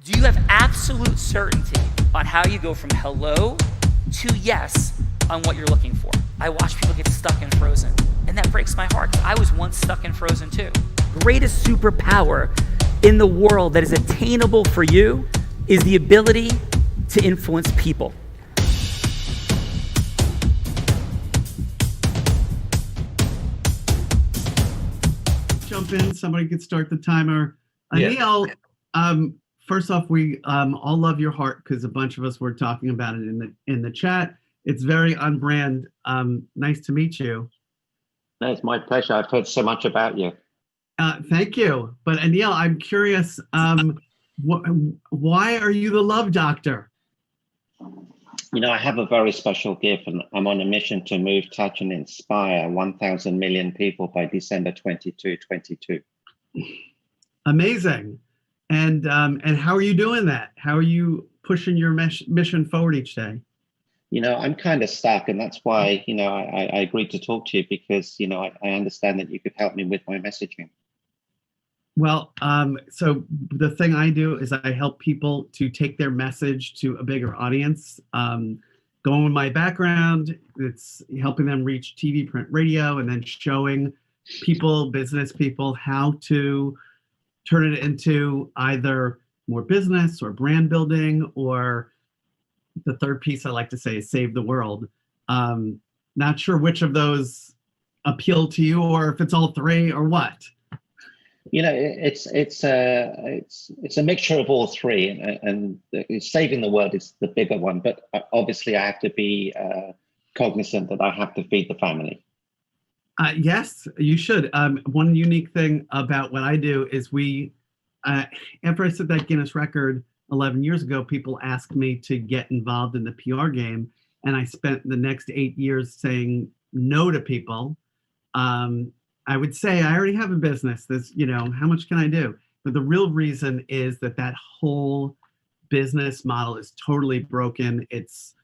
Do you have absolute certainty on how you go from hello to yes on what you're looking for? I watch people get stuck and frozen, and that breaks my heart. I was once stuck and frozen too. Greatest superpower in the world that is attainable for you is the ability to influence people. Jump in. Somebody could start the timer. Yeah. Anil, first off, we all love your heart because a bunch of us were talking about it in the chat. It's very on brand. Nice to meet you. No, it's my pleasure. I've heard so much about you. Thank you. But Anil, I'm curious. Why are you the love doctor? You know, I have a very special gift, and I'm on a mission to move, touch, and inspire 1,000 million people by December 2022. Amazing. And how are you doing that? How are you pushing your mission forward each day? You know, I'm kind of stuck, and that's why, you know, I agreed to talk to you because, you know, I understand that you could help me with my messaging. Well, so the thing I do is I help people to take their message to a bigger audience. Going with my background, it's helping them reach TV, print, radio, and then showing people, business people, how to turn it into either more business or brand building, or the third piece I like to say is save the world. Not sure which of those appeal to you, or if it's all three, or what. You know, it's a mixture of all three, and saving the world is the bigger one. But obviously, I have to be cognizant that I have to feed the family. Yes, you should. One unique thing about what I do is after I set that Guinness record 11 years ago, people asked me to get involved in the PR game, and I spent the next 8 years saying no to people. I would say I already have a business. How much can I do? But the real reason is that whole business model is totally broken. It's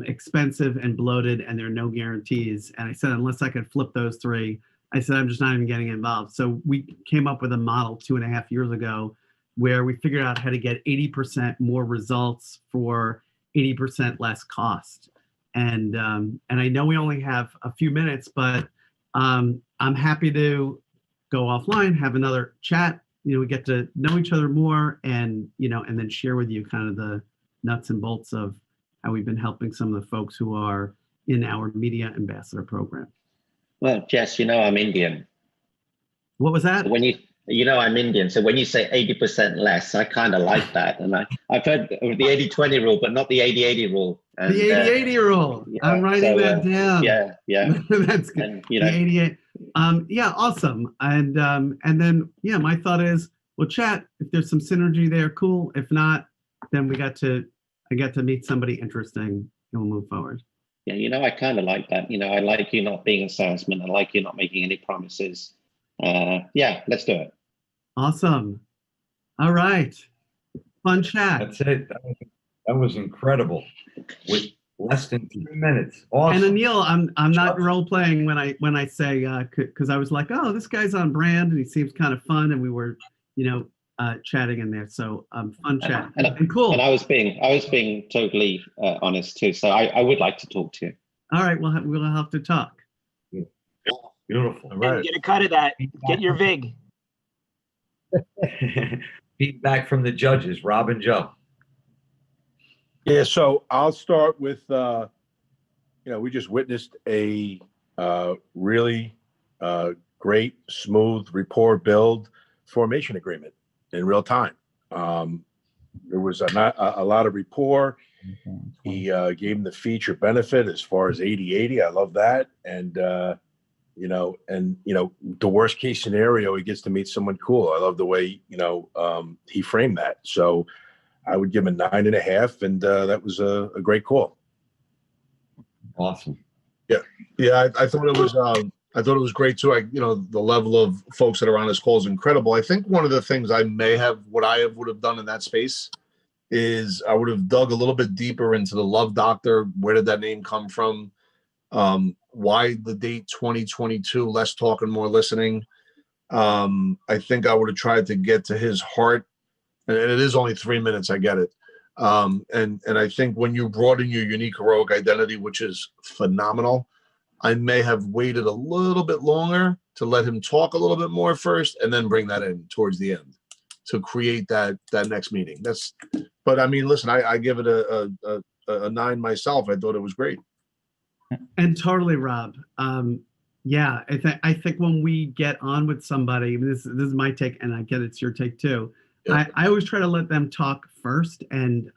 expensive and bloated, and there are no guarantees. And I said, unless I could flip those three, I said, I'm just not even getting involved. So we came up with a model 2.5 years ago where we figured out how to get 80% more results for 80% less cost. And I know we only have a few minutes, but I'm happy to go offline, have another chat. We get to know each other more, and then share with you kind of the nuts and bolts of how we've been helping some of the folks who are in our media ambassador program. Well, Jess, I'm Indian. What was that? So when I'm Indian, so when you say 80% less, I kind of like that. And I've heard of the 80-20 rule, but not the 80-80 rule. And, the 80-80 rule. Yeah, I'm writing that down. Yeah. That's good. And, the 88. Yeah, awesome. And then, my thought is, we'll chat. If there's some synergy there, cool. If not, then I got to meet somebody interesting, and we'll move forward. Yeah, I kind of like that. I like you not being a salesman. I like you not making any promises. Yeah, let's do it. Awesome. All right. Fun chat. That's it. That was incredible. With less than 2 minutes. Awesome. And Anil, I'm not role playing when I say, because I was like, oh, this guy's on brand and he seems kind of fun, and we were, chatting in there. So fun chat and cool. And I was being totally honest too. So I would like to talk to you. All right, we'll have to talk. Beautiful. All right. Get a cut of that. Get your VIG. Feedback from the judges, Rob and Joe. Yeah, so I'll start with, we just witnessed a really great, smooth rapport build formation agreement in real time. There was a lot of rapport. He gave him the feature benefit as far as 80-80. I love that. And, the worst case scenario, he gets to meet someone cool. I love the way, he framed that. So I would give him a 9.5, and that was a great call. Awesome. Yeah. I thought it was great too. The level of folks that are on this call is incredible. I think one of the things I would have done in that space is I would have dug a little bit deeper into the Love Doctor. Where did that name come from? Why the date 2022? Less talking, more listening. I think I would have tried to get to his heart and it is only 3 minutes. I get it. And I think when you brought in your unique heroic identity, which is phenomenal, I may have waited a little bit longer to let him talk a little bit more first, and then bring that in towards the end to create that next meeting. But I mean, listen, I give it a 9 myself. I thought it was great. And totally, Rob. Yeah, I think when we get on with somebody, this is my take, and I get it's your take too. Yeah. I always try to let them talk first, and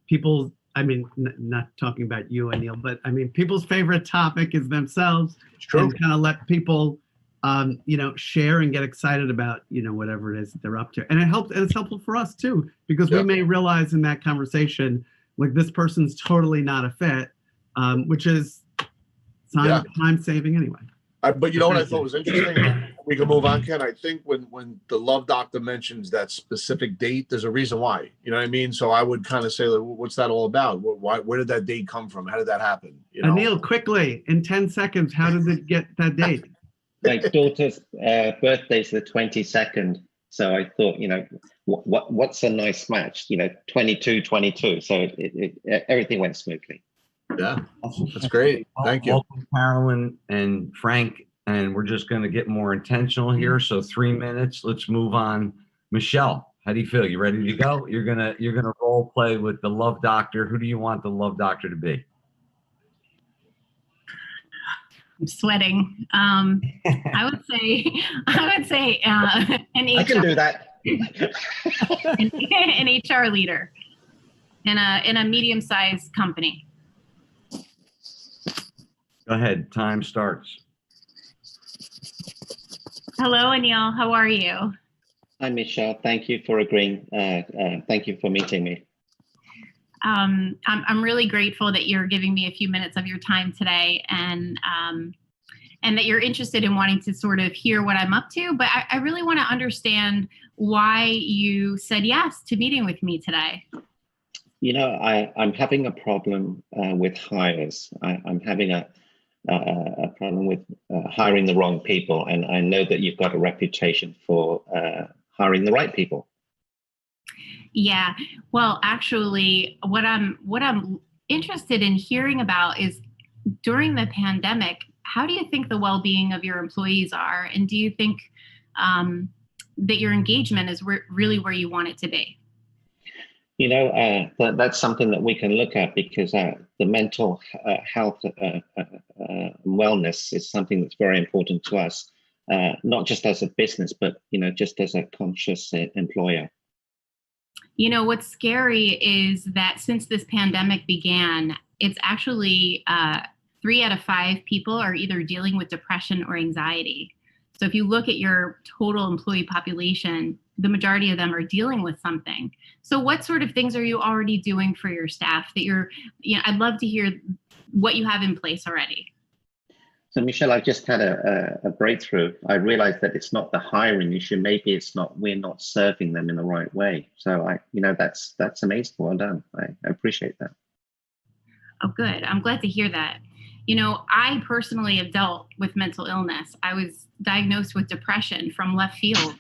people. I mean, not talking about you, Anil, but I mean, people's favorite topic is themselves, It's true. and kind of let people, share and get excited about whatever it is that they're up to, and it helps. And it's helpful for us too, because we may realize in that conversation, like, this person's totally not a fit, which is time saving anyway. But you know what I thought was interesting? We can move on, Ken. I think when the love doctor mentions that specific date, there's a reason why. You know what I mean? So I would kind of say, like, what's that all about? Where did that date come from? How did that happen? Anil, quickly, in 10 seconds, how did it get that date? My daughter's birthday's the 22nd. So I thought, what's a nice match? 22. So everything went smoothly. Yeah, that's great. Thank you. Welcome, Carolyn and Frank. And we're just going to get more intentional here. So 3 minutes. Let's move on. Michelle, how do you feel? You ready to go? You're gonna role play with the love doctor. Who do you want the love doctor to be? I'm sweating. I would say an HR. I can do that. an HR leader in a medium-sized company. Go ahead. Time starts. Hello, Anil. How are you? Hi, Michelle. Thank you for agreeing. Thank you for meeting me. I'm really grateful that you're giving me a few minutes of your time today, and that you're interested in wanting to sort of hear what I'm up to. But I really want to understand why you said yes to meeting with me today. I'm having a problem with hires. I'm having a problem with hiring the wrong people, and I know that you've got a reputation for hiring the right people. Yeah, well, actually, what I'm interested in hearing about is, during the pandemic, how do you think the well-being of your employees are, and do you think that your engagement is really where you want it to be? That's something that we can look at, because the mental health wellness is something that's very important to us, not just as a business, but, just as a conscious employer. What's scary is that since this pandemic began, it's actually 3 out of 5 people are either dealing with depression or anxiety. So if you look at your total employee population, the majority of them are dealing with something. So what sort of things are you already doing for your staff that I'd love to hear what you have in place already. So Michelle, I just had a breakthrough. I realized that it's not the hiring issue. Maybe we're not serving them in the right way. So that's amazing. Well done. I appreciate that. Oh, good. I'm glad to hear that. I personally have dealt with mental illness. I was diagnosed with depression from left field.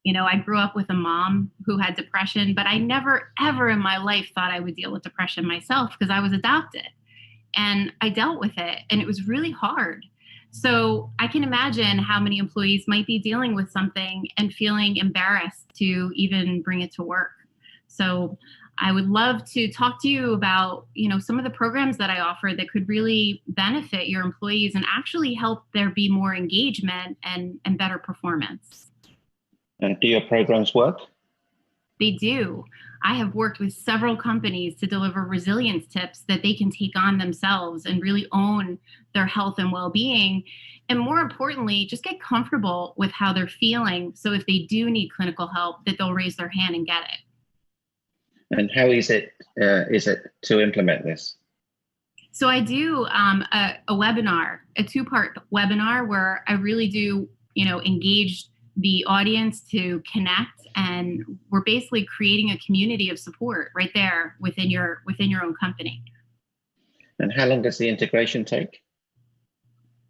I grew up with a mom who had depression, but I never, ever in my life thought I would deal with depression myself, because I was adopted. And I dealt with it, and it was really hard. So I can imagine how many employees might be dealing with something and feeling embarrassed to even bring it to work. So I would love to talk to you about, some of the programs that I offer that could really benefit your employees and actually help there be more engagement and better performance. Do your programs work? They do. I have worked with several companies to deliver resilience tips that they can take on themselves and really own their health and well-being. And more importantly, just get comfortable with how they're feeling. So if they do need clinical help, that they'll raise their hand and get it. And how is it to implement this? So I do a webinar, a 2-part webinar where I really do, engage the audience to connect, and we're basically creating a community of support right there within your own company. And how long does the integration take?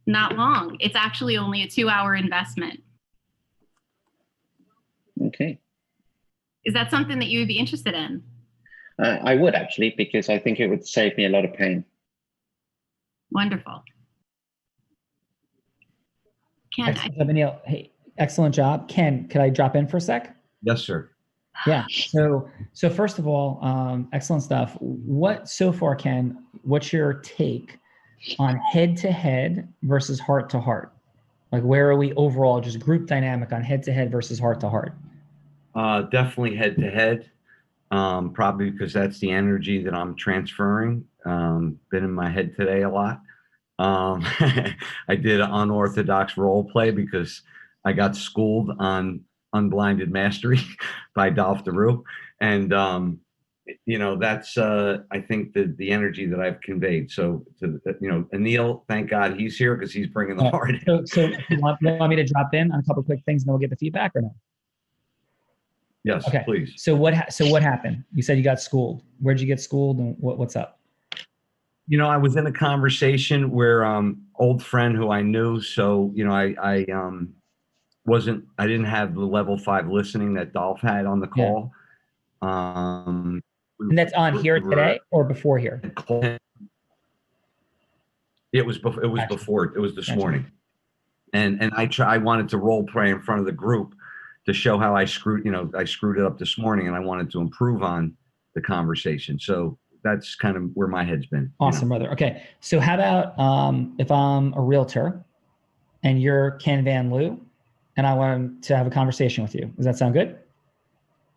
Not long. It's actually only a 2-hour investment. Okay. Is that something that you would be interested in? I would actually, because I think it would save me a lot of pain. Wonderful. Ken, Excellent job, Neil. Hey, excellent job. Ken, could I drop in for a sec? Yes, sir. Yeah. So first of all, excellent stuff. What so far, Ken? What's your take on head-to-head versus heart-to-heart? Like, where are we overall, just group dynamic on head-to-head versus heart-to-heart? Definitely head to head. Probably because that's the energy that I'm transferring. Been in my head today a lot. I did an unorthodox role play because I got schooled on Unblinded Mastery by Dolph DeRue. And, that's, I think, the energy that I've conveyed. So, Anil, thank God he's here because he's bringing the heart in. So you want me to drop in on a couple of quick things and then we'll get the feedback or no? Yes, Okay. please. So what happened? You said you got schooled. Where'd you get schooled and what's up? I was in a conversation where old friend who I knew. So, I didn't have the level 5 listening that Dolph had on the call. Yeah. And that's on here today or before here? It was before. It was this morning. And I wanted to role play in front of the group to show how I screwed it up this morning, and I wanted to improve on the conversation. So that's kind of where my head's been. Awesome, brother. Okay. So how about if I'm a realtor and you're Ken Van Liew and I want to have a conversation with you? Does that sound good?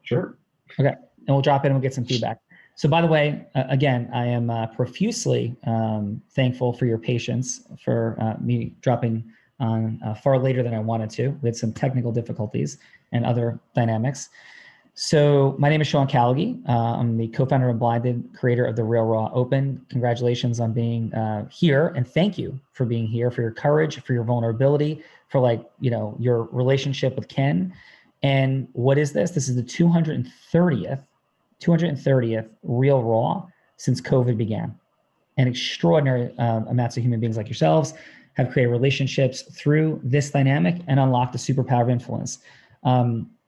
Sure. Okay. And we'll drop in and we'll get some feedback. So by the way, again, I am profusely thankful for your patience for me dropping on far later than I wanted to. We had some technical difficulties and other dynamics. So my name is Sean Callaghy. I'm the co-founder of Blinded, creator of the Real Raw Open. Congratulations on being here, and thank you for being here, for your courage, for your vulnerability, for your relationship with Ken. And what is this? This is the 230th Real Raw since COVID began. And extraordinary amounts of human beings like yourselves have created relationships through this dynamic and unlocked the superpower of influence.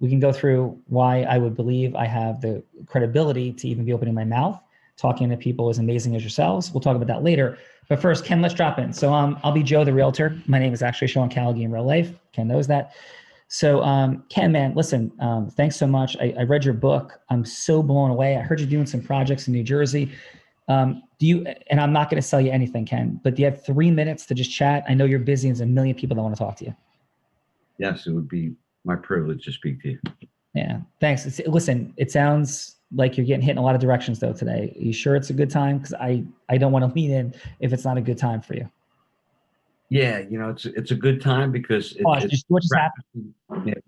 We can go through why I would believe I have the credibility to even be opening my mouth, talking to people as amazing as yourselves. We'll talk about that later. But first, Ken, let's drop in. So I'll be Joe, the realtor. My name is actually Sean Callaghy in real life. Ken knows that. So Ken, man, listen, thanks so much. I read your book. I'm so blown away. I heard you doing some projects in New Jersey. And I'm not going to sell you anything, Ken, but do you have 3 minutes to just chat? I know you're busy and there's a million people that want to talk to you. Yes, it would be my privilege to speak to you. Yeah, thanks. Listen, it sounds like you're getting hit in a lot of directions though today. Are you sure it's a good time? Because I don't want to lean in if it's not a good time for you. Yeah, it's a good time because it's what just happened?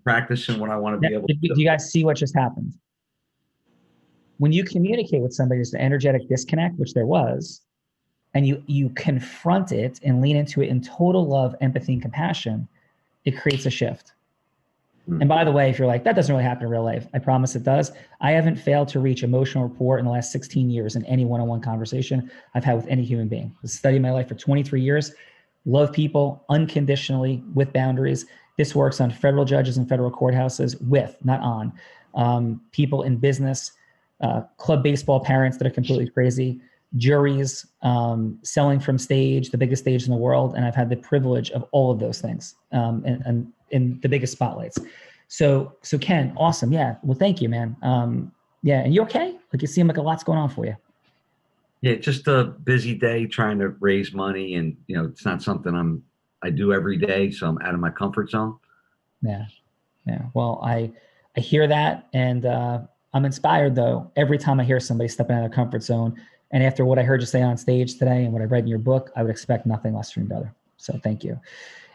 Practicing what I want to be able to do. Do you guys see what just happened? When you communicate with somebody, there's an energetic disconnect, which there was, and you confront it and lean into it in total love, empathy, and compassion, it creates a shift. And by the way, if you're like, that doesn't really happen in real life, I promise it does. I haven't failed to reach emotional rapport in the last 16 years in any one-on-one conversation I've had with any human being. I've studied my life for 23 years, love people unconditionally with boundaries. This works on federal judges and federal courthouses with, not on, people in business, club baseball parents that are completely crazy, juries, selling from stage, the biggest stage in the world. And I've had the privilege of all of those things and in the biggest spotlights. So Ken, awesome. Yeah. Well, thank you, man. Yeah. And you okay? Like you seem like a lot's going on for you. Yeah. Just a busy day trying to raise money. And, it's not something I do every day. So I'm out of my comfort zone. Yeah. Yeah. Well, I hear that. And, I'm inspired though, every time I hear somebody stepping out of their comfort zone. And after what I heard you say on stage today and what I read in your book, I would expect nothing less from you, brother. So thank you.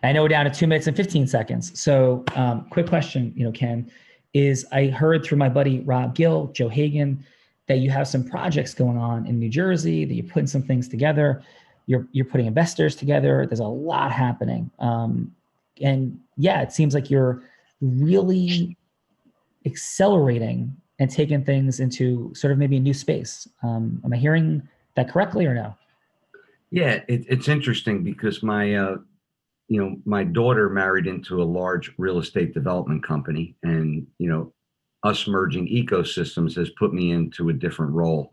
I know we're down to 2 minutes and 15 seconds. So quick question, Ken, is I heard through my buddy, Rob Gill, Joe Hagan, that you have some projects going on in New Jersey, that you're putting some things together. You're putting investors together. There's a lot happening. And yeah, it seems like you're really accelerating and taking things into sort of maybe a new space. Am I hearing that correctly or no? Yeah, it's interesting because my daughter married into a large real estate development company, and us merging ecosystems has put me into a different role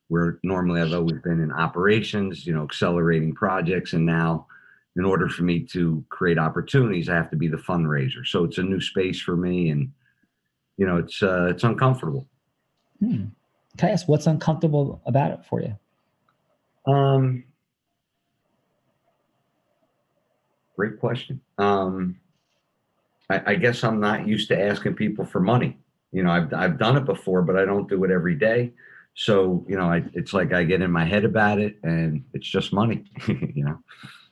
where normally I've always been in operations, accelerating projects. And now in order for me to create opportunities, I have to be the fundraiser. So it's a new space for me, and it's uncomfortable. Can I ask what's uncomfortable about it for you? Great question. I guess I'm not used to asking people for money. I've done it before, but I don't do it every day. So, it's like I get in my head about it, and it's just money,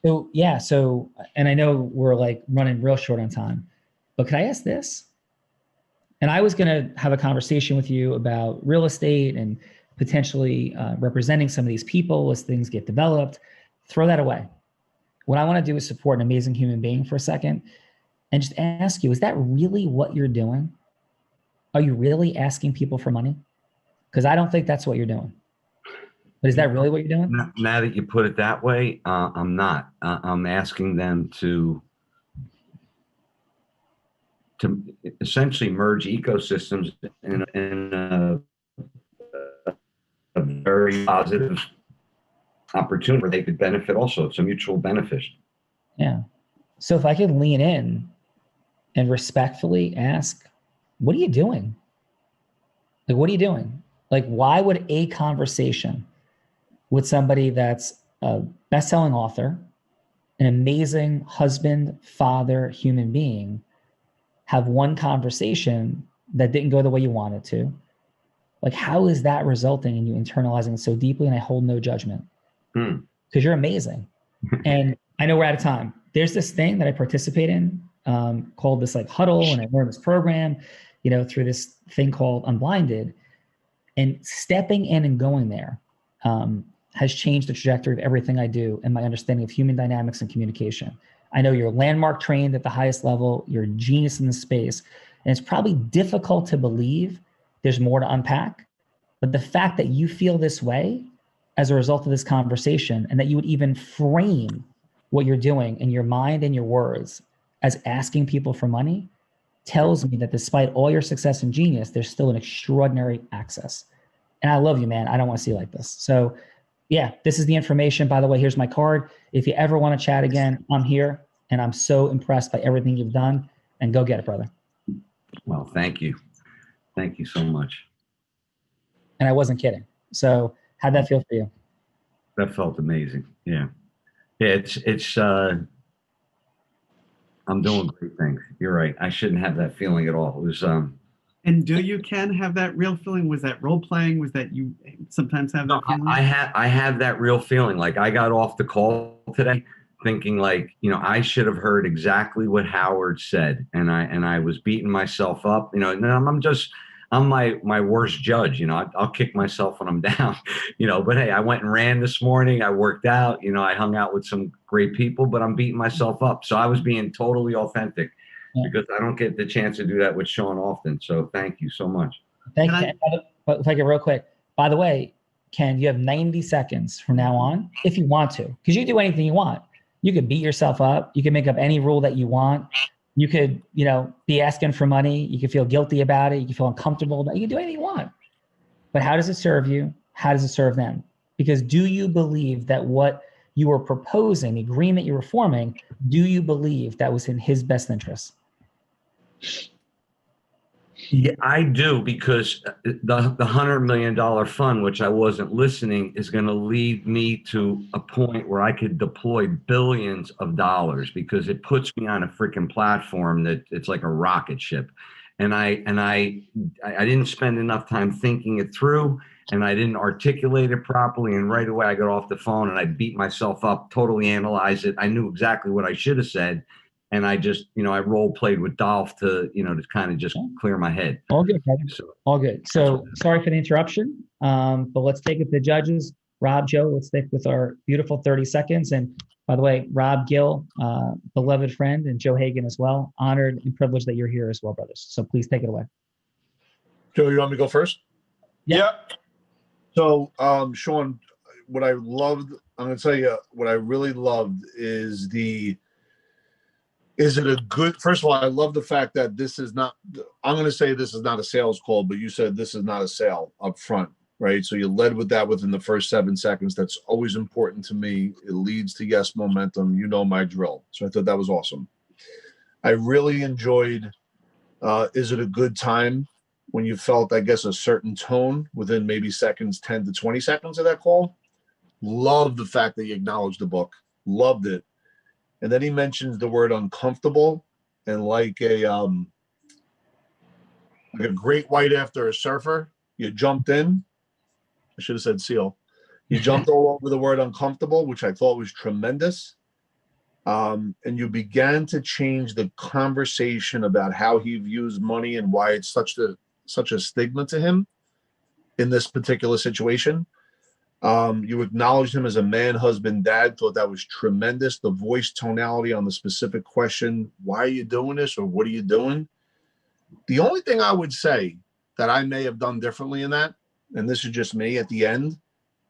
So, yeah. So, and I know we're like running real short on time, but could I ask this? And I was going to have a conversation with you about real estate and potentially representing some of these people as things get developed. Throw that away. What I want to do is support an amazing human being for a second and just ask you, is that really what you're doing? Are you really asking people for money? Because I don't think that's what you're doing. But is that really what you're doing? Now that you put it that way, I'm not. I'm asking them to essentially merge ecosystems in a very positive opportunity where they could benefit also. It's a mutual benefit. Yeah. So if I could lean in and respectfully ask, what are you doing? Like, what are you doing? Like, why would a conversation with somebody that's a best-selling author, an amazing husband, father, human being, have one conversation that didn't go the way you wanted to? Like, how is that resulting in you internalizing it so deeply? And I hold no judgment because you're amazing. And I know we're out of time. There's this thing that I participate in called this like huddle, and I learned this program, through this thing called Unblinded. And stepping in and going there has changed the trajectory of everything I do and my understanding of human dynamics and communication. I know you're landmark trained at the highest level. You're a genius in the space. And it's probably difficult to believe there's more to unpack. But the fact that you feel this way as a result of this conversation, and that you would even frame what you're doing in your mind and your words as asking people for money, tells me that despite all your success and genius, there's still an extraordinary access. And I love you, man. I don't want to see you like this. So yeah, this is the information. By the way, here's my card. If you ever want to chat again, I'm here. And I'm so impressed by everything you've done. And go get it, brother. Well, thank you. Thank you so much. And I wasn't kidding. So how'd that feel for you? That felt amazing. Yeah. Yeah, I'm doing great things. You're right. I shouldn't have that feeling at all. It was And do you, Ken, have that real feeling? Was that role playing? Was that you sometimes have that feeling? I have that real feeling. Like, I got off the call today thinking like, I should have heard exactly what Howard said. And I was beating myself up, and I'm my worst judge. I'll kick myself when I'm down, but hey, I went and ran this morning. I worked out, I hung out with some great people, but I'm beating myself up. So I was being totally authentic because I don't get the chance to do that with Sean often. So thank you so much. Thank you. But if I get real quick, by the way, Ken, you have 90 seconds from now on, if you want to, because you can do anything you want. You could beat yourself up. You can make up any rule that you want. You could, be asking for money. You could feel guilty about it. You can feel uncomfortable about it. You can do anything you want. But how does it serve you? How does it serve them? Because do you believe that what you were proposing, the agreement you were forming, do you believe that was in his best interest? Yeah, I do, because the $100 million fund, which I wasn't listening, is going to lead me to a point where I could deploy billions of dollars, because it puts me on a freaking platform that it's like a rocket ship. And I didn't spend enough time thinking it through, and I didn't articulate it properly. And right away I got off the phone and I beat myself up, totally analyzed it. I knew exactly what I should have said. And I just, I role played with Dolph to kind of just clear my head. All good, brother. All good. So sorry for the interruption, but let's take it to the judges. Rob, Joe, let's stick with our beautiful 30 seconds. And by the way, Rob Gill, beloved friend, and Joe Hagan as well. Honored and privileged that you're here as well, brothers. So please take it away. Joe, you want me to go first? Yeah. So, Sean, what I loved, I'm going to tell you, what I really loved is the Is it a good, first of all, I love the fact that this is not, I'm going to say this is not a sales call, but you said this is not a sale up front, right? So you led with that within the first 7 seconds. That's always important to me. It leads to yes momentum. You know my drill. So I thought that was awesome. I really enjoyed, is it a good time, when you felt, I guess, a certain tone within maybe seconds, 10 to 20 seconds of that call. Love the fact that you acknowledged the book. Loved it. And then he mentions the word uncomfortable, and like a great white after a surfer, you jumped in. I should have said seal. You jumped all over the word uncomfortable, which I thought was tremendous. And you began to change the conversation about how he views money and why it's such a stigma to him in this particular situation. You acknowledged him as a man, husband, dad. Thought that was tremendous. The voice tonality on the specific question, why are you doing this, or what are you doing? The only thing I would say that I may have done differently in that, and this is just me at the end,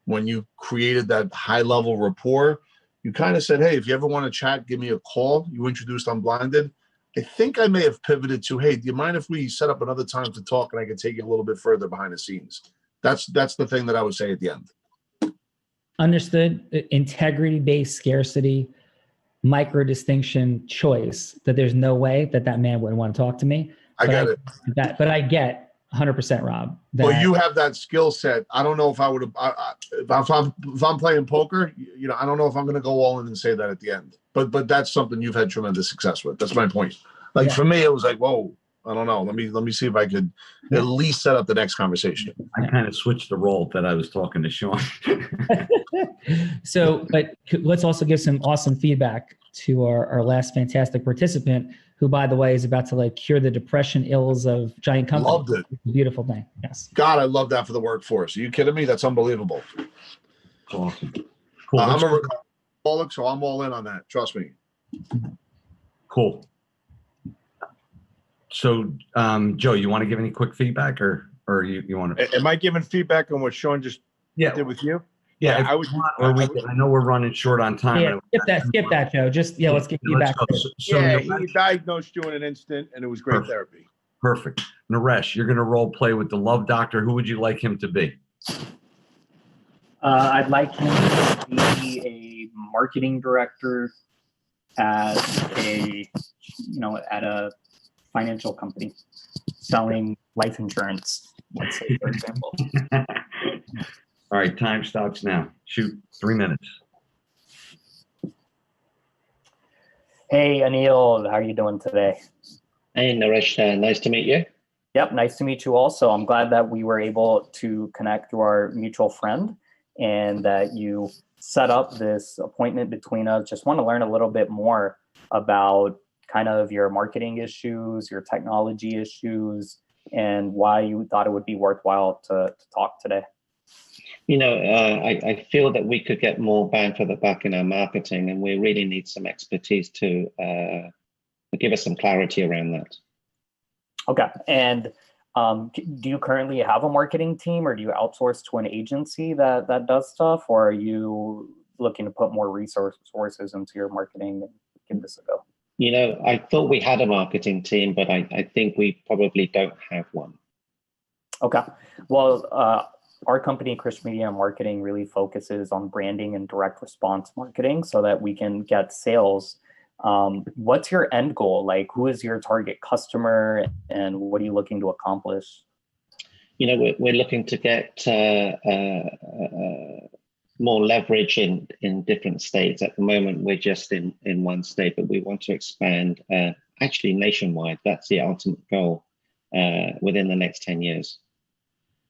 when you created that high level rapport, you kind of said, hey, if you ever want to chat, give me a call. You introduced Unblinded. I think I may have pivoted to, hey, do you mind if we set up another time to talk and I can take you a little bit further behind the scenes? That's the thing that I would say at the end. Understood. Integrity-based scarcity, micro distinction choice, that there's no way that man wouldn't want to talk to me. I get it. But I get 100%, Rob. Well, you have that skill set. I don't know if I would have, if I'm playing poker, you know, I don't know if I'm going to go all in and say that at the end, but that's something you've had tremendous success with. That's my point. Like, yeah. For me, it was like, whoa, I don't know. Let me see if I could at least set up the next conversation. I kind of switched the role that I was talking to Sean. So, but let's also give some awesome feedback to our last fantastic participant, who, by the way, is about to like cure the depression ills of giant companies. Loved it. It's a beautiful thing. Yes. God, I love that for the workforce. Are you kidding me? That's unbelievable. Awesome. Cool. I'm a workaholic, so I'm all in on that. Trust me. Cool. So, Joe, you want to give any quick feedback, or you want to? Am I giving feedback on what Sean just did with you? Yeah, I would. I know we're running short on time. Yeah, skip that, Joe. Just let's get feedback. He diagnosed you in an instant, and it was great therapy. Perfect. Naresh, you're going to role play with the Love Doctor. Who would you like him to be? I'd like him to be a marketing director at a financial company selling life insurance, let's say, for example. All right, time stops now. Shoot, 3 minutes. Hey, Anil, how are you doing today? Hey, Naresh, nice to meet you. Yep, nice to meet you also. I'm glad that we were able to connect through our mutual friend and that you set up this appointment between us. Just want to learn a little bit more about kind of your marketing issues, your technology issues, and why you thought it would be worthwhile to talk today. You know, I feel that we could get more bang for the buck in our marketing, and we really need some expertise to give us some clarity around that. Okay. And do you currently have a marketing team, or do you outsource to an agency that does stuff, or are you looking to put more resources into your marketing and give this a go? You know, I thought we had a marketing team, but I think we probably don't have one. Okay. Well, our company, Krish Media Marketing, really focuses on branding and direct response marketing so that we can get sales. What's your end goal? Like, who is your target customer, and what are you looking to accomplish? You know, we're looking to get more leverage in different states. At the moment, we're just in one state, but we want to expand actually nationwide. That's the ultimate goal within the next 10 years.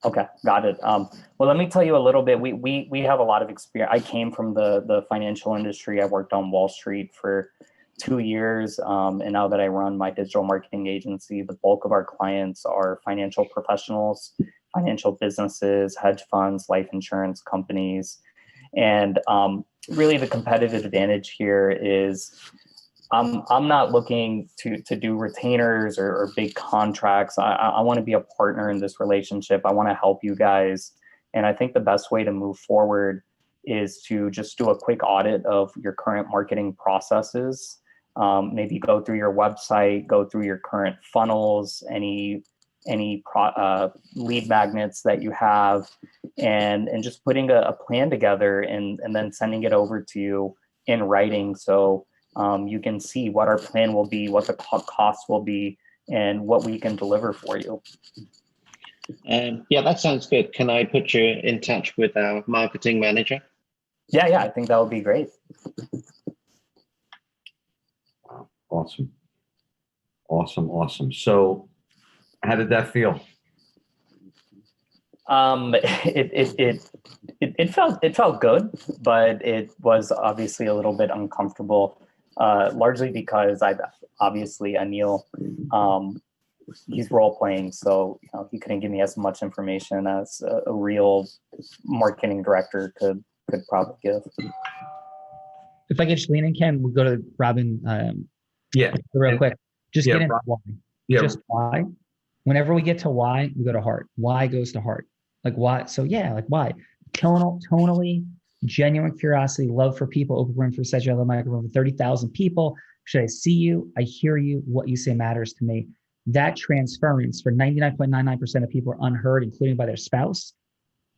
Okay, got it. Well, let me tell you a little bit. We have a lot of experience. I came from the financial industry. I worked on Wall Street for 2 years. And now that I run my digital marketing agency, the bulk of our clients are financial professionals, financial businesses, hedge funds, life insurance companies. And really the competitive advantage here is I'm not looking to do retainers or big contracts. I want to be a partner in this relationship. I want to help you guys. And I think the best way to move forward is to just do a quick audit of your current marketing processes maybe go through your website, go through your current funnels, any lead magnets that you have, and just putting a plan together and then sending it over to you in writing, so you can see what our plan will be, what the costs will be, and what we can deliver for you. Yeah, that sounds good. Can I put you in touch with our marketing manager? Yeah, I think that would be great. Awesome. So how did that feel? It felt good, but it was obviously a little bit uncomfortable, largely because obviously Anil, he's role playing, so he couldn't give me as much information as a real marketing director could probably give. If I could just lean in, Ken, we'll go to Robin. Real quick. Just get into why. Just why. Whenever we get to why, we go to heart. Why goes to heart. Like why? So yeah, like why? Tonally, genuine curiosity, love for people, open room for session, other microphone for 30,000 people. Should I see you? I hear you. What you say matters to me. That transference for 99.99% of people are unheard, including by their spouse.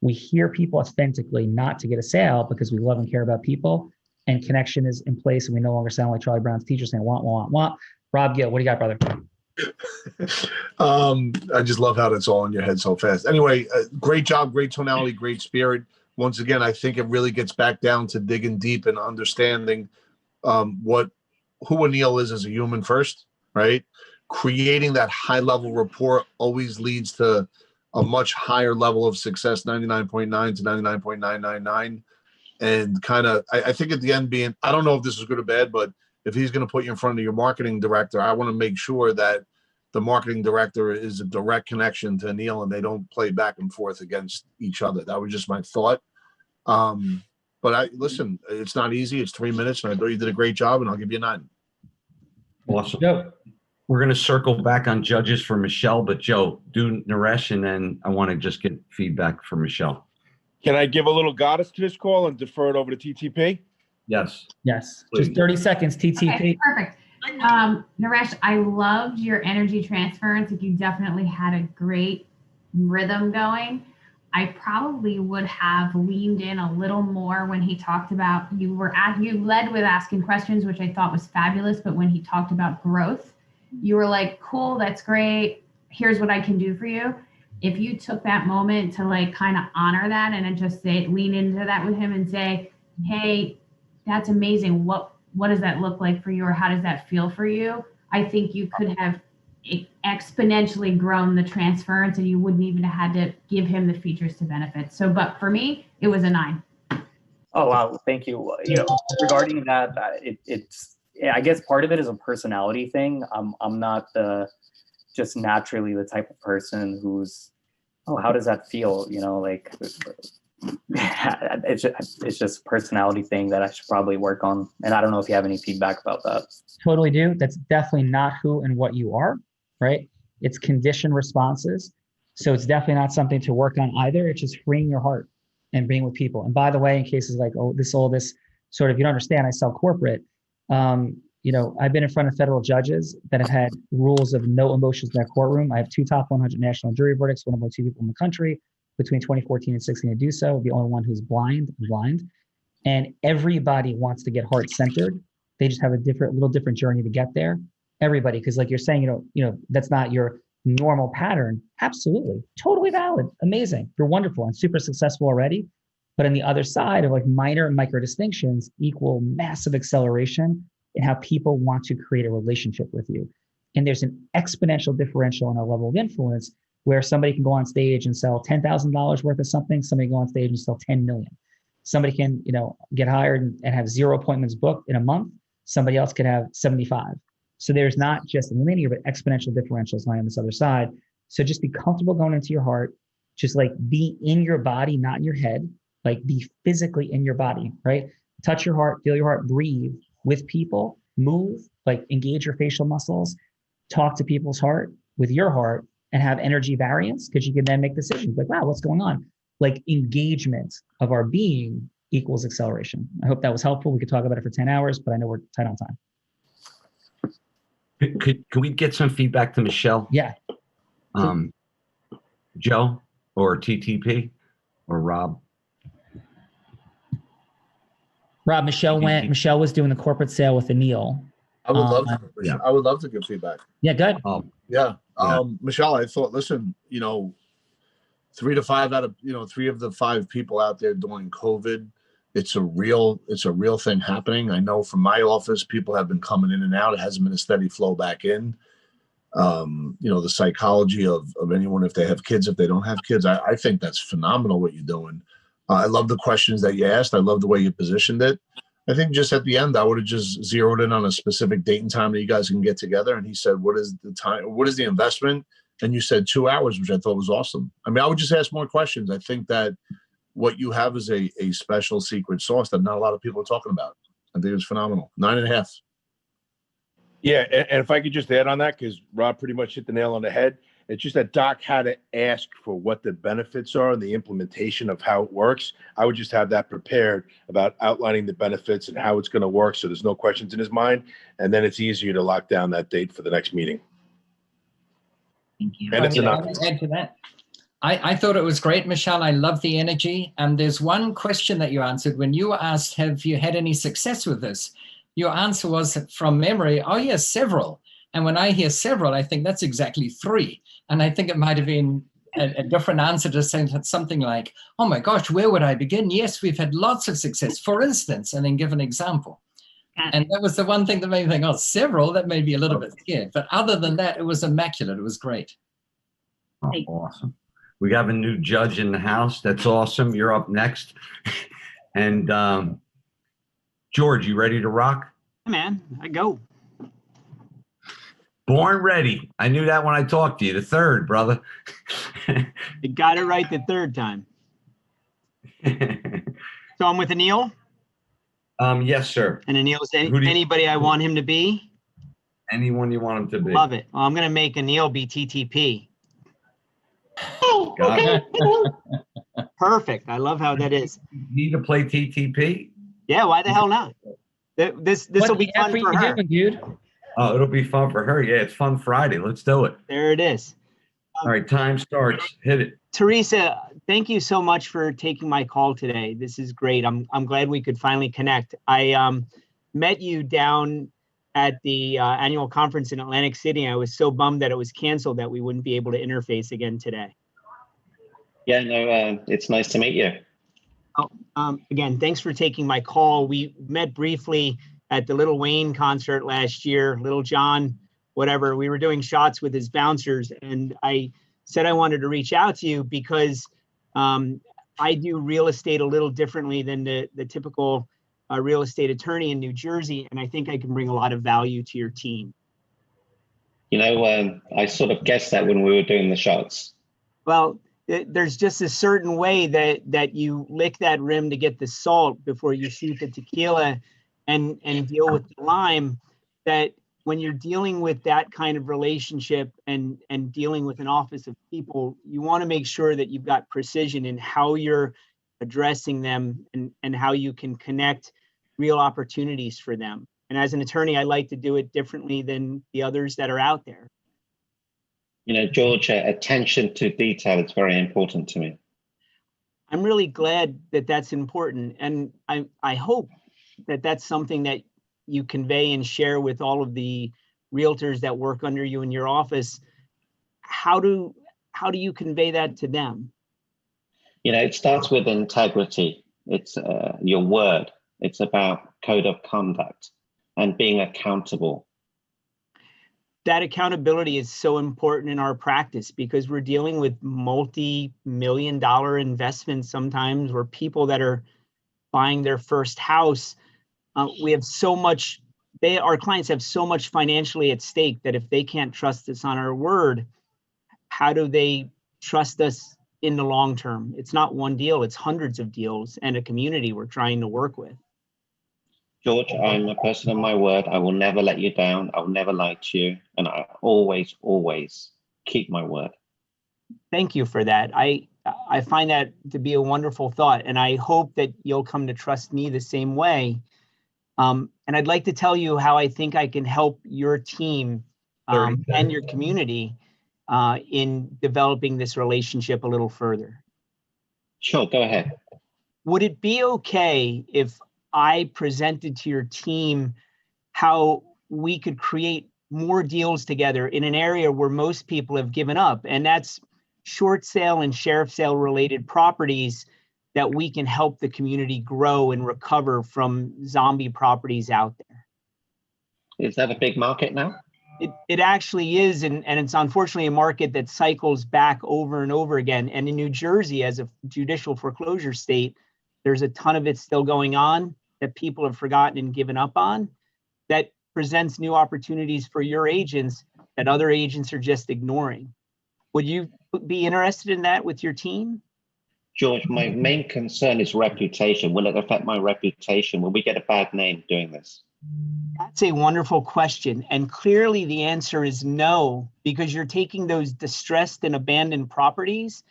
We hear people authentically, not to get a sale, because we love and care about people, and connection is in place, and we no longer sound like Charlie Brown's teacher saying want. Rob Gill, what do you got, brother? I just love how that's all in your head so fast. Anyway, great job, great tonality, great spirit. Once again, I think it really gets back down to digging deep and understanding who Anil is as a human first, right? Creating that high level rapport always leads to a much higher level of success, 99.9 to 99.999. And kind of, I think at the end being, I don't know if this is good or bad, but if he's going to put you in front of your marketing director, I want to make sure that the marketing director is a direct connection to Anil and they don't play back and forth against each other. That was just my thought. But listen, it's not easy. It's 3 minutes, and I thought you did a great job, and I'll give you a 9. Awesome. Joe. We're going to circle back on judges for Michelle, but Joe, do Naresh, and then I want to just get feedback from Michelle. Can I give a little goddess to this call and defer it over to TTP? Yes. Please. Just 30 seconds, TTP. Okay, perfect. Naresh, I loved your energy transference. Like, you definitely had a great rhythm going. I probably would have leaned in a little more when he talked about, you led with asking questions, which I thought was fabulous. But when he talked about growth, you were like, cool, that's great. Here's what I can do for you. If you took that moment to like kind of honor that and then just lean into that with him and say, hey, that's amazing. What does that look like for you? Or how does that feel for you? I think you could have exponentially grown the transference, and you wouldn't even have had to give him the features to benefit. So, but for me, it was a 9. Oh, wow. Thank you. Regarding that, I guess part of it is a personality thing. I'm not just naturally the type of person who's, oh, how does that feel? Like it's just a personality thing that I should probably work on. And I don't know if you have any feedback about that. Totally do. That's definitely not who and what you are, right? It's conditioned responses. So it's definitely not something to work on either. It's just freeing your heart and being with people. And by the way, in cases like, this sort of, you don't understand, I sell corporate. I've been in front of federal judges that have had rules of no emotions in their courtroom. I have 2 top 100 national jury verdicts, one of the 2 people in the country between 2014 and 16 to do so. The only one who's blind. And everybody wants to get heart-centered. They just have a little different journey to get there. Everybody, because like you're saying, that's not your normal pattern. Absolutely. Totally valid. Amazing. You're wonderful and super successful already. But on the other side of like minor and micro distinctions equal massive acceleration in how people want to create a relationship with you. And there's an exponential differential in our level of influence where somebody can go on stage and sell $10,000 worth of something. Somebody can go on stage and sell 10 million. Somebody can, get hired and have 0 appointments booked in a month. Somebody else could have 75. So there's not just linear, but exponential differentials lying on this other side. So just be comfortable going into your heart. Just like be in your body, not in your head. Like be physically in your body, right? Touch your heart, feel your heart, breathe with people, move, like engage your facial muscles, talk to people's heart with your heart, and have energy variance, because you can then make decisions like, wow, what's going on? Like engagement of our being equals acceleration. I hope that was helpful. We could talk about it for 10 hours, but I know we're tight on time. Can we get some feedback to Michelle? Yeah. Joe or TTP or Rob? Rob, Michelle was doing the corporate sale with Anil. I would love to. Yeah. I would love to give feedback. Yeah, good. Yeah. Yeah. Michelle, I thought, listen, 3 of the 5 people out there during COVID, it's a real thing happening. I know from my office, people have been coming in and out. It hasn't been a steady flow back in. The psychology of anyone, if they have kids, if they don't have kids, I think that's phenomenal what you're doing. I love the questions that you asked. I love the way you positioned it. I think just at the end, I would have just zeroed in on a specific date and time that you guys can get together. And he said, what is the time? What is the investment? And you said 2 hours, which I thought was awesome. I mean, I would just ask more questions. I think that what you have is a special secret sauce that not a lot of people are talking about. I think it's phenomenal. 9.5. Yeah, and if I could just add on that, because Rob pretty much hit the nail on the head. It's just that Doc had to ask for what the benefits are and the implementation of how it works. I would just have that prepared about outlining the benefits and how it's going to work, so there's no questions in his mind, and then it's easier to lock down that date for the next meeting. Thank you. And it's enough. I'll add to that. I thought it was great, Michelle. I love the energy. And there's one question that you answered when you were asked, have you had any success with this? Your answer was from memory, oh yes, several. And when I hear several, I think that's exactly 3. And I think it might have been a different answer to say something like, oh my gosh, where would I begin? Yes, we've had lots of success, for instance, and then give an example. And that was the one thing that made me think, oh, several, that made me a little bit scared. But other than that, it was immaculate. It was great. Oh, awesome. We have a new judge in the house. That's awesome. You're up next. And George, you ready to rock? Man, I go. Born ready. I knew that when I talked to you. The 3rd, brother. You got it right the 3rd time. So I'm with Anil? Yes, sir. And Anil's anybody I want him to be? Anyone you want him to be. Love it. Well, I'm going to make Anil be TTP. Got it. Perfect. I love how that is. You need to play TTP? Yeah, why the hell not? This will be fun for her. Doing, dude? Oh, it'll be fun for her. Yeah, it's Fun Friday. Let's do it. There it is. All right, time starts. Hit it. Teresa, thank you so much for taking my call today. This is great. I'm glad we could finally connect. I met you down at the annual conference in Atlantic City. I was so bummed that it was canceled that we wouldn't be able to interface again today. Yeah, no, it's nice to meet you. Oh, again, thanks for taking my call. We met briefly at the Little Wayne concert last year, Little John, whatever. We were doing shots with his bouncers, and I said I wanted to reach out to you because I do real estate a little differently than the typical real estate attorney in New Jersey, and I think I can bring a lot of value to your team. I sort of guessed that when we were doing the shots. Well, there's just a certain way that you lick that rim to get the salt before you shoot the tequila and deal with the lime, that when you're dealing with that kind of relationship and dealing with an office of people, you want to make sure that you've got precision in how you're addressing them and how you can connect real opportunities for them. And as an attorney, I like to do it differently than the others that are out there. George, attention to detail is very important to me. I'm really glad that that's important. And I hope that that's something that you convey and share with all of the realtors that work under you in your office. How do you convey that to them? It starts with integrity. It's your word. It's about code of conduct and being accountable. That accountability is so important in our practice because we're dealing with multi-million-dollar investments sometimes, or people that are buying their first house. We have so much, our clients have so much financially at stake that if they can't trust us on our word, how do they trust us in the long term? It's not one deal, it's hundreds of deals and a community we're trying to work with. George, I'm a person of my word. I will never let you down. I will never lie to you. And I always, always keep my word. Thank you for that. I find that to be a wonderful thought. And I hope that you'll come to trust me the same way. And I'd like to tell you how I think I can help your team and your community in developing this relationship a little further. Sure, go ahead. Would it be okay if I presented to your team how we could create more deals together in an area where most people have given up, and that's short sale and sheriff sale related properties that we can help the community grow and recover from zombie properties out there? Is that a big market now? It actually is, and it's unfortunately a market that cycles back over and over again. And in New Jersey, as a judicial foreclosure state, there's a ton of it still going on that people have forgotten and given up on, that presents new opportunities for your agents that other agents are just ignoring. Would you be interested in that with your team? George, my main concern is reputation. Will it affect my reputation? Will we get a bad name doing this? That's a wonderful question. And clearly the answer is no, because you're taking those distressed and abandoned properties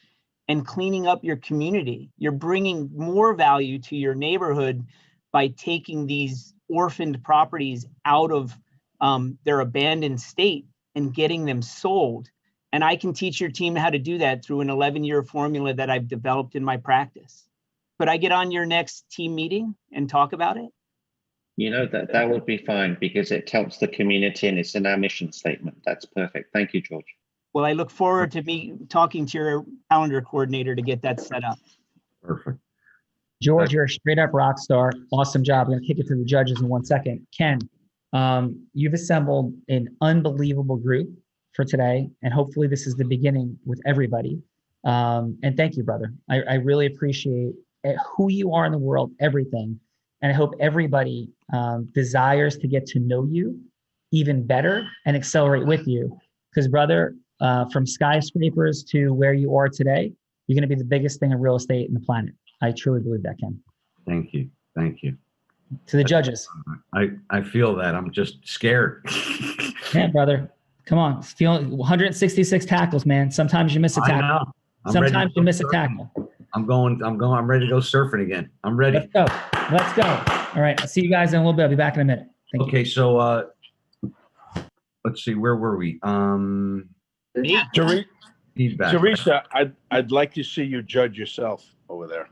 and cleaning up your community. You're bringing more value to your neighborhood by taking these orphaned properties out of their abandoned state and getting them sold. And I can teach your team how to do that through an 11-year formula that I've developed in my practice. Could I get on your next team meeting and talk about it? You know, that would be fine because it helps the community and it's in our mission statement. That's perfect. Thank you, George. Well, I look forward to me talking to your calendar coordinator to get that set up. Perfect. George, you're a straight up rock star. Awesome job. I'm going to kick it to the judges in 1 second. Ken, you've assembled an unbelievable group for today, and hopefully this is the beginning with everybody. And thank you, brother. I really appreciate who you are in the world, everything. And I hope everybody desires to get to know you even better and accelerate with you. Because brother, from skyscrapers to where you are today, you're going to be the biggest thing in real estate in the planet. I truly believe that, Ken. Thank you. Thank you. To the judges. I feel that. I'm just scared. Yeah, brother. Come on. Feeling 166 tackles, man. Sometimes you miss a tackle. I know. Sometimes you miss a tackle. I'm ready to go surfing again. I'm ready. Let's go. Let's go. All right. I'll see you guys in a little bit. I'll be back in a minute. Thank okay, you. so let's see, where were we? Feedback. Teresa, I'd like to see you judge yourself over there.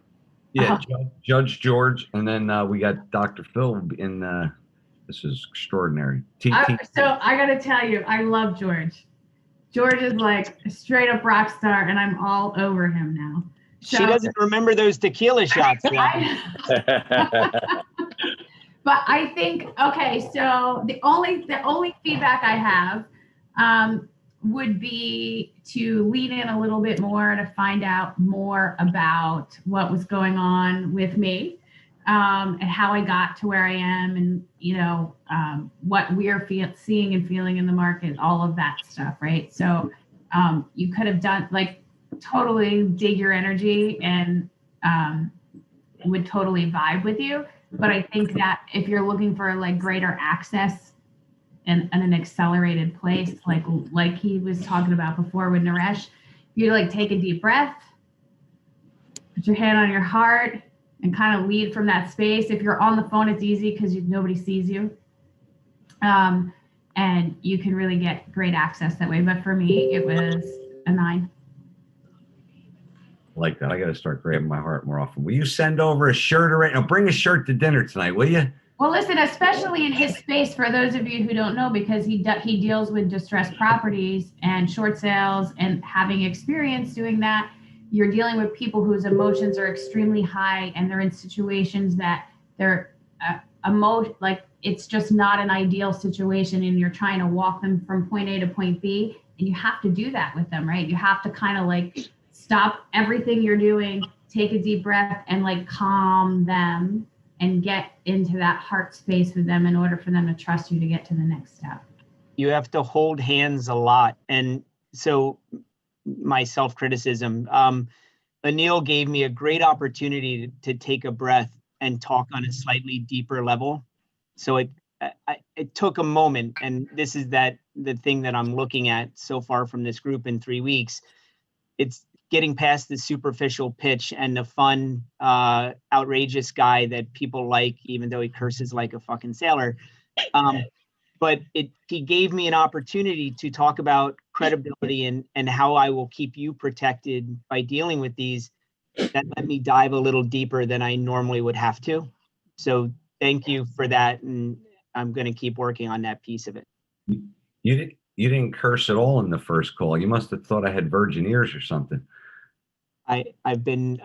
Yeah, Judge George, and then we got Dr. Phil in. This is extraordinary. So I got to tell you, I love George. George is like a straight up rock star, and I'm all over him now. So, she doesn't remember those tequila shots. But I think, okay, so the only feedback I have would be to lean in a little bit more to find out more about what was going on with me, and how I got to where I am, and what we're seeing and feeling in the market, all of that stuff, right? So you could have done, like, totally dig your energy and would totally vibe with you. But I think that if you're looking for like greater access and an accelerated place, like he was talking about before with Naresh, you like take a deep breath, put your hand on your heart, and kind of lead from that space. If you're on the phone, it's easy because nobody sees you. And you can really get great access that way. But for me, it was a 9. Like that. I got to start grabbing my heart more often. Will you send over a shirt already? No, bring a shirt to dinner tonight, will you? Well, listen, especially in his space, for those of you who don't know, because he deals with distressed properties and short sales, and having experience doing that, you're dealing with people whose emotions are extremely high, and they're in situations that they're like it's just not an ideal situation, and you're trying to walk them from point A to point B, and you have to do that with them, right? You have to kind of like stop everything you're doing, take a deep breath, and like calm them and get into that heart space with them in order for them to trust you to get to the next step. You have to hold hands a lot. And so my self-criticism, Anil gave me a great opportunity to take a breath and talk on a slightly deeper level. So it took a moment, and this is the thing that I'm looking at so far from this group in 3 weeks. It's getting past the superficial pitch and the fun, outrageous guy that people like, even though he curses like a fucking sailor. but he gave me an opportunity to talk about credibility and how I will keep you protected by dealing with these. That let me dive a little deeper than I normally would have to. So thank you for that, and I'm going to keep working on that piece of it. You didn't curse at all in the first call. You must have thought I had virgin ears or something. I've been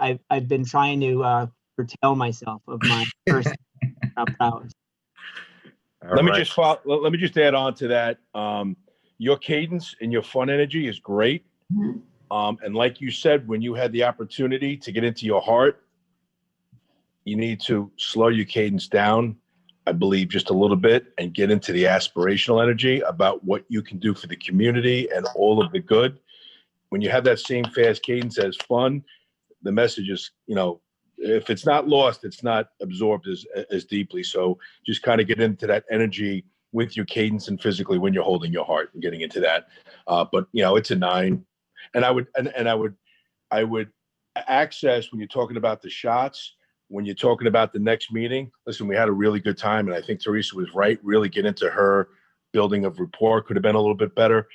trying to curtail myself of my first prowess. Let me just add on to that. Your cadence and your fun energy is great. And like you said, when you had the opportunity to get into your heart, you need to slow your cadence down, I believe, just a little bit, and get into the aspirational energy about what you can do for the community and all of the good. When you have that same fast cadence as fun, the message is, if it's not lost, it's not absorbed as deeply. So just kind of get into that energy with your cadence and physically when you're holding your heart and getting into that. But it's a 9. And I would access when you're talking about the shots, when you're talking about the next meeting. Listen, we had a really good time, and I think Teresa was right. Really get into her building of rapport. Could have been a little bit better.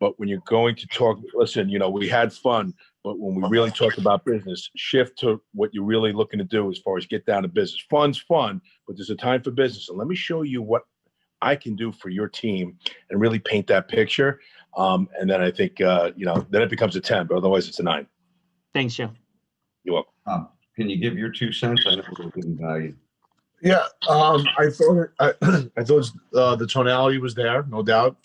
But when you're going to talk, listen, we had fun, but when we really talk about business, shift to what you're really looking to do as far as get down to business. Fun's fun, but there's a time for business. And let me show you what I can do for your team and really paint that picture. And then I think, then it becomes a 10, but otherwise it's a 9. Thanks, Joe. You're welcome. Can you give your 2 cents? I know we're giving value. Yeah, I thought the tonality was there, no doubt.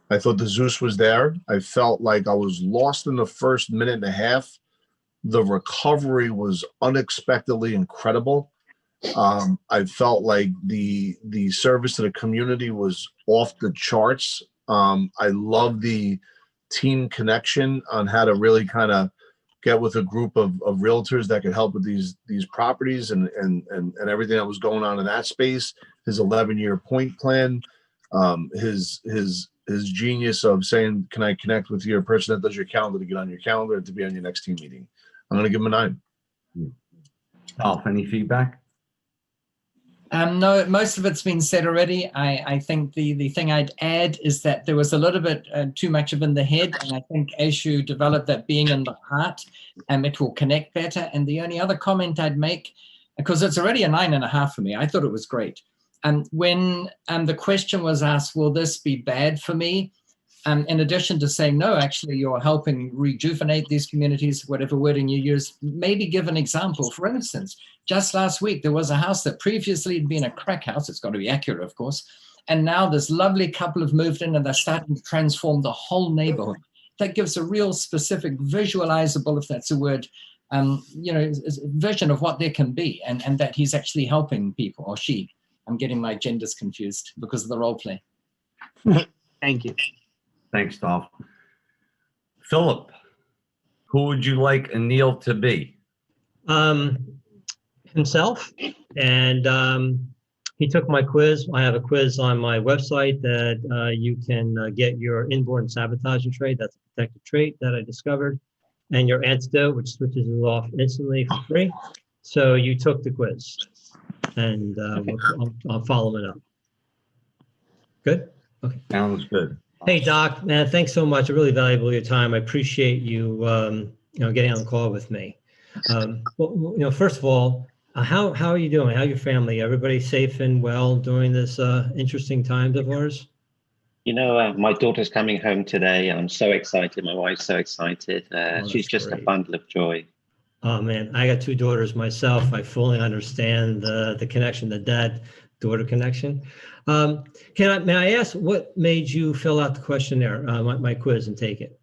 I thought the Zeus was there. I felt like I was lost in the first minute and a half. The recovery was unexpectedly incredible. I felt like the service to the community was off the charts. I love the team connection on how to really kind of get with a group of realtors that could help with these properties and everything that was going on in that space. His 11-year point plan, his genius of saying, can I connect with your person that does your calendar to get on your calendar and to be on your next team meeting? I'm going to give him a 9. Alf, any feedback? No, most of it's been said already. I think the thing I'd add is that there was a little bit too much of in the head, and I think as you develop that being in the heart, it will connect better. And the only other comment I'd make, because it's already a 9.5 for me, I thought it was great. When the question was asked, will this be bad for me? In addition to saying, no, actually, you're helping rejuvenate these communities, whatever wording you use, maybe give an example. For instance, just last week, there was a house that previously had been a crack house. It's got to be accurate, of course. And now this lovely couple have moved in and they're starting to transform the whole neighborhood. That gives a real specific visualizable, if that's a word, vision of what there can be and that he's actually helping people, or she. I'm getting my genders confused because of the role play. Thank you. Thanks, Dolph. Philip, who would you like Anil to be? Himself. And he took my quiz. I have a quiz on my website that you can get your inborn sabotaging trait. That's a protective trait that I discovered. And your antidote, which switches it off instantly for free. So you took the quiz. And I'll follow it up. Good? Okay. Sounds good. Hey, Doc, man, thanks so much. Really valuable your time. I appreciate you, getting on the call with me. First of all, how are you doing? How's your family? Everybody safe and well during this interesting times of ours? My daughter's coming home today. I'm so excited. My wife's so excited. She's just a bundle of joy. Oh man, I got 2 daughters myself. I fully understand the connection, the dad-daughter connection. May I ask what made you fill out the questionnaire, my quiz, and take it?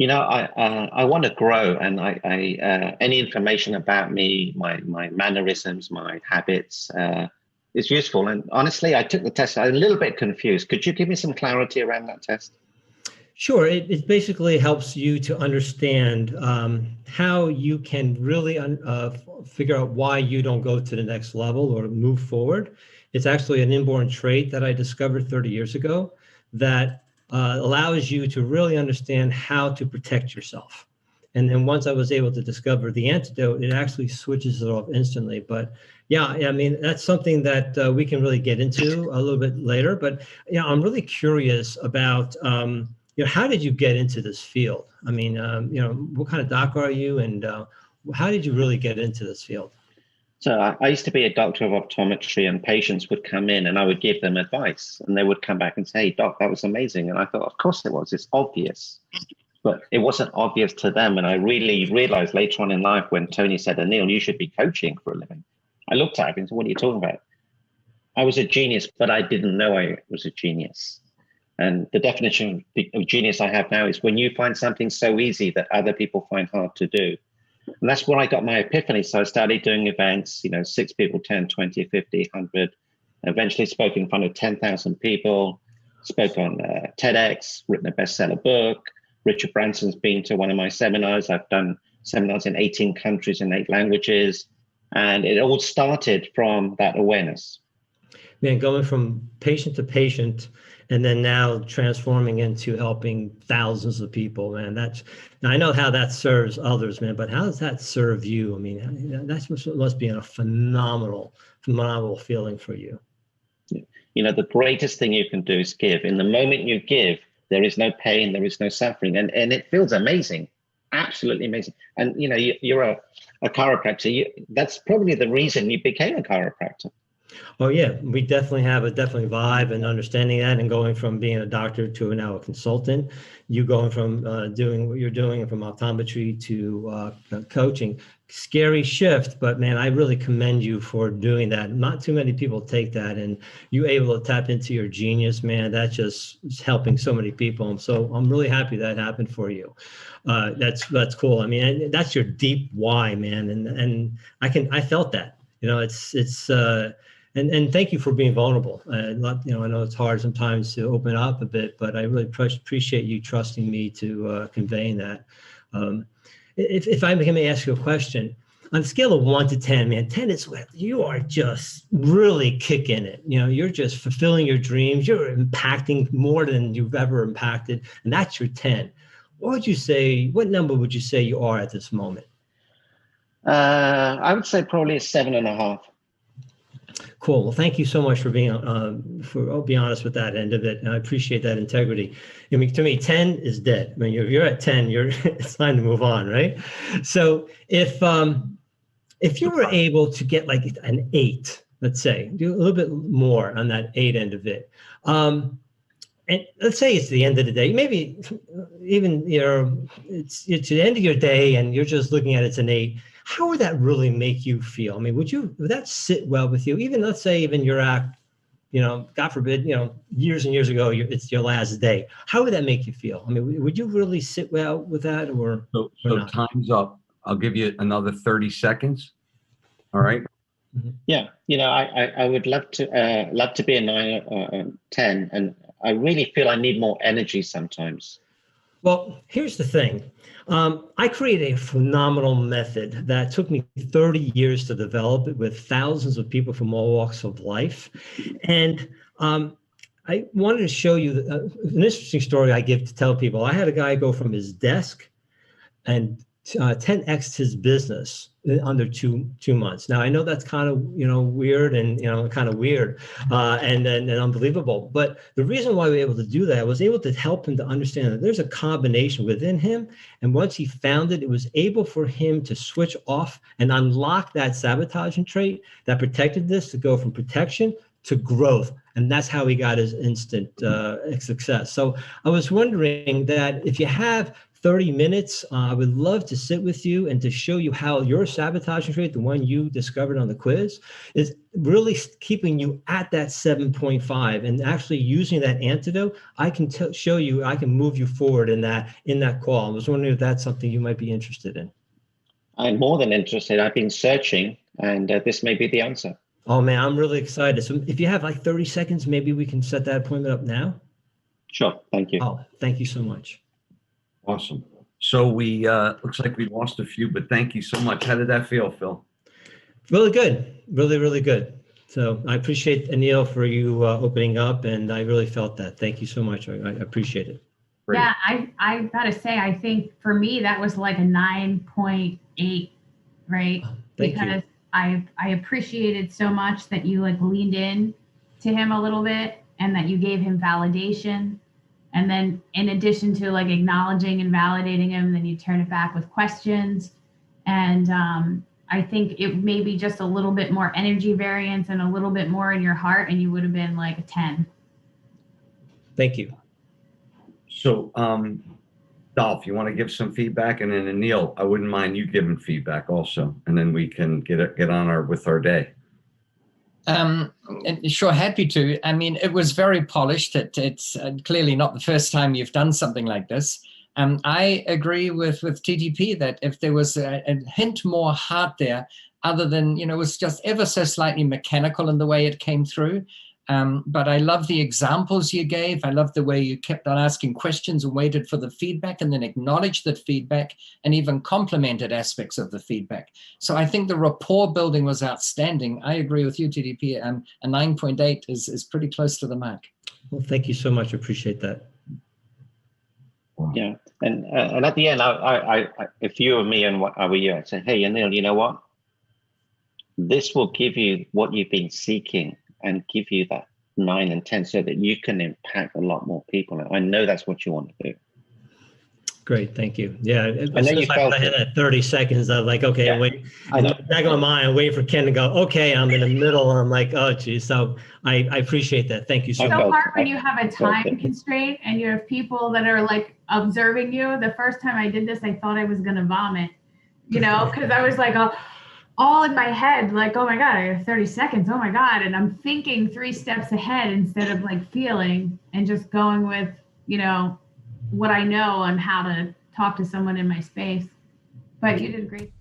I want to grow, and I any information about me, my mannerisms, my habits is useful. And honestly, I took the test. I'm a little bit confused. Could you give me some clarity around that test? Sure. It basically helps you to understand how you can really figure out why you don't go to the next level or move forward. It's actually an inborn trait that I discovered 30 years ago that allows you to really understand how to protect yourself. And then once I was able to discover the antidote, it actually switches it off instantly. But yeah, I mean, that's something that we can really get into a little bit later. But yeah, I'm really curious about, how did you get into this field? I mean, what kind of doc are you, and how did you really get into this field? So I used to be a doctor of optometry, and patients would come in and I would give them advice, and they would come back and say, "Hey, doc, that was amazing." And I thought, of course it was, it's obvious. But it wasn't obvious to them. And I really realized later on in life when Tony said, "Anil, you should be coaching for a living." I looked at him and said, "What are you talking about?" I was a genius, but I didn't know I was a genius. And the definition of genius I have now is when you find something so easy that other people find hard to do. And that's where I got my epiphany. So I started doing events, 6 people, 10, 20, 50, 100, eventually spoke in front of 10,000 people, spoke on TEDx, written a bestseller book. Richard Branson's been to one of my seminars. I've done seminars in 18 countries in 8 languages. And it all started from that awareness. Man, going from patient to patient, and then now transforming into helping thousands of people, man. Now I know how that serves others, man, but how does that serve you? I mean, that must be a phenomenal feeling for you. The greatest thing you can do is give. In the moment you give, there is no pain, there is no suffering, and it feels amazing, absolutely amazing. And you're a chiropractor. That's probably the reason you became a chiropractor. Oh yeah, we definitely have a vibe and understanding that, and going from being a doctor to now a consultant, you going from doing what you're doing from optometry to coaching. Scary shift, but man, I really commend you for doing that. Not too many people take that, and you able to tap into your genius, man. That just is helping so many people. And so I'm really happy that happened for you. That's cool. I mean, that's your deep why, man, and I felt that. And thank you for being vulnerable. I know it's hard sometimes to open up a bit, but I really appreciate you trusting me to conveying that. If I may ask you a question, on a scale of 1 to 10, man, 10 is where you are just really kicking it. You're just fulfilling your dreams. You're impacting more than you've ever impacted, and that's your 10. What number would you say you are at this moment? I would say probably a 7.5. Cool. Well, thank you so much for being honest with that end of it, and I appreciate that integrity. I mean, to me, 10 is dead. I mean, if you're at 10, it's time to move on, right? So if you were able to get like an 8, let's say, do a little bit more on that 8 end of it, and let's say it's the end of the day, maybe even it's the end of your day, and you're just looking at it's an 8. How would that really make you feel? I mean, would that sit well with you? Even let's say even you're at, God forbid, years and years ago, it's your last day. How would that make you feel? I mean, would you really sit well with that, or So not? Time's up. I'll give you another 30 seconds. All right. Yeah, I would love to be a 9 or 10, and I really feel I need more energy sometimes. Well, here's the thing. I created a phenomenal method that took me 30 years to develop it with thousands of people from all walks of life. And I wanted to show you an interesting story I give to tell people. I had a guy go from his desk and 10x his business in under two months. Now I know that's kind of weird and and unbelievable. But the reason why we were able to do that, I was able to help him to understand that there's a combination within him. And once he found it, it was able for him to switch off and unlock that sabotaging trait that protected this to go from protection to growth. And that's how he got his instant success. So I was wondering that if you have 30 minutes, I would love to sit with you and to show you how your sabotaging trait, the one you discovered on the quiz, is really keeping you at that 7.5, and actually using that antidote. I can show you, I can move you forward in that call. I was wondering if that's something you might be interested in. I'm more than interested. I've been searching, and this may be the answer. Oh man, I'm really excited. So if you have like 30 seconds, maybe we can set that appointment up now. Sure, thank you. Oh, thank you so much. Awesome. So we looks like we lost a few, but thank you so much. How did that feel, Phil? Really good. Really, really good. So I appreciate, Anil, for you opening up, and I really felt that. Thank you so much. I appreciate it. Great. Yeah, I gotta say, I think for me that was like a 9.8, right? Thank you. Because I appreciated so much that you like leaned in to him a little bit and that you gave him validation. And then in addition to like acknowledging and validating him, then you turn it back with questions. And I think it may be just a little bit more energy variance and a little bit more in your heart, and you would have been like a 10. Thank you. So, Dolph, you want to give some feedback, and then Anil, I wouldn't mind you giving feedback also, and then we can get on with our day. Sure, happy to. I mean, it was very polished. It's clearly not the first time you've done something like this. I agree with TTP that if there was a hint more heart there, other than, it was just ever so slightly mechanical in the way it came through. But I love the examples you gave. I love the way you kept on asking questions and waited for the feedback and then acknowledged that feedback and even complimented aspects of the feedback. So I think the rapport building was outstanding. I agree with you, TDP. A 9.8 is pretty close to the mark. Well, thank you so much. Appreciate that. Yeah, and at the end, I if you were me and what I were you, I'd say, hey, Anil, you know what? This will give you what you've been seeking and give you that 9 and 10 so that you can impact a lot more people. I know that's what you want to do. Great, thank you. Yeah, I know you felt I had that 30 seconds of like, okay, Yeah, wait. I know. Back of my mind, I'm waiting for Ken to go, okay, I'm in the middle. And I'm like, oh, geez. So I appreciate that. Thank you so It's much. so hard when you have a time constraint and you have people that are like observing you. The first time I did this, I thought I was going to vomit, because I was like, all in my head, like, oh my God, I have 30 seconds. Oh my God. And I'm thinking 3 steps ahead instead of like feeling and just going with, what I know on how to talk to someone in my space. But you did great.